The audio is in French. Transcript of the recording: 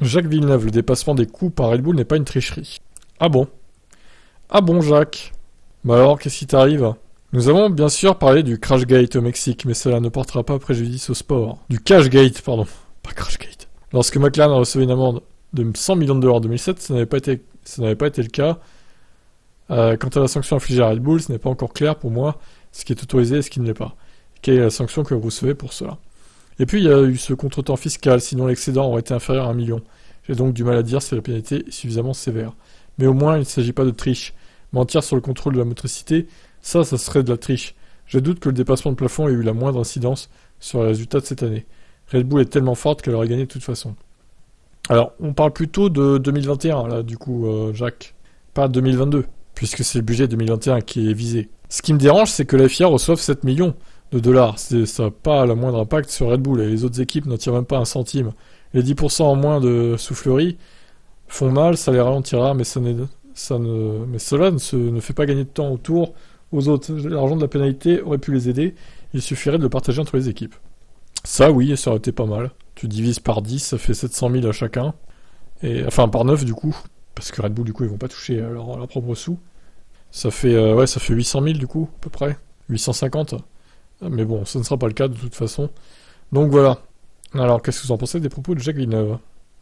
Jacques Villeneuve, le dépassement des coûts par Red Bull n'est pas une tricherie. Ah bon? Ah bon, Jacques? Bah alors, qu'est-ce qui t'arrive? Nous avons bien sûr parlé du Crashgate au Mexique, mais cela ne portera pas préjudice au sport. Du Cashgate, pardon, pas Crashgate. Lorsque McLaren a reçu une amende de 100 millions de dollars en 2007, ça n'avait pas été le cas. Quant à la sanction infligée à Red Bull, ce n'est pas encore clair pour moi ce qui est autorisé et ce qui ne l'est pas. Quelle est la sanction que vous recevez pour cela? Et puis il y a eu ce contretemps fiscal, sinon l'excédent aurait été inférieur à 1 million. J'ai donc du mal à dire si la pénalité est suffisamment sévère. Mais au moins il ne s'agit pas de triche. Mentir sur le contrôle de la motricité, ça serait de la triche. Je doute que le dépassement de plafond ait eu la moindre incidence sur les résultats de cette année. Red Bull est tellement forte qu'elle aurait gagné de toute façon. Alors, on parle plutôt de 2021, là, du coup, Jacques. Pas 2022, puisque c'est le budget 2021 qui est visé. Ce qui me dérange, c'est que la FIA reçoive 7 millions de dollars. Ça n'a pas le moindre impact sur Red Bull, et les autres équipes n'en tirent même pas un centime. Les 10% en moins de soufflerie font mal, ça les ralentira, mais cela ne fait pas gagner de temps aux autres. L'argent de la pénalité aurait pu les aider, il suffirait de le partager entre les équipes. Ça, oui, ça aurait été pas mal. Tu divises par 10, ça fait 700 000 à chacun. Enfin, par 9 du coup, parce que Red Bull, du coup, ils vont pas toucher leur propre sous. Ça fait 800 000 du coup, à peu près. 850. Mais bon, ce ne sera pas le cas de toute façon. Donc voilà. Alors, qu'est-ce que vous en pensez des propos de Jacques Villeneuve ?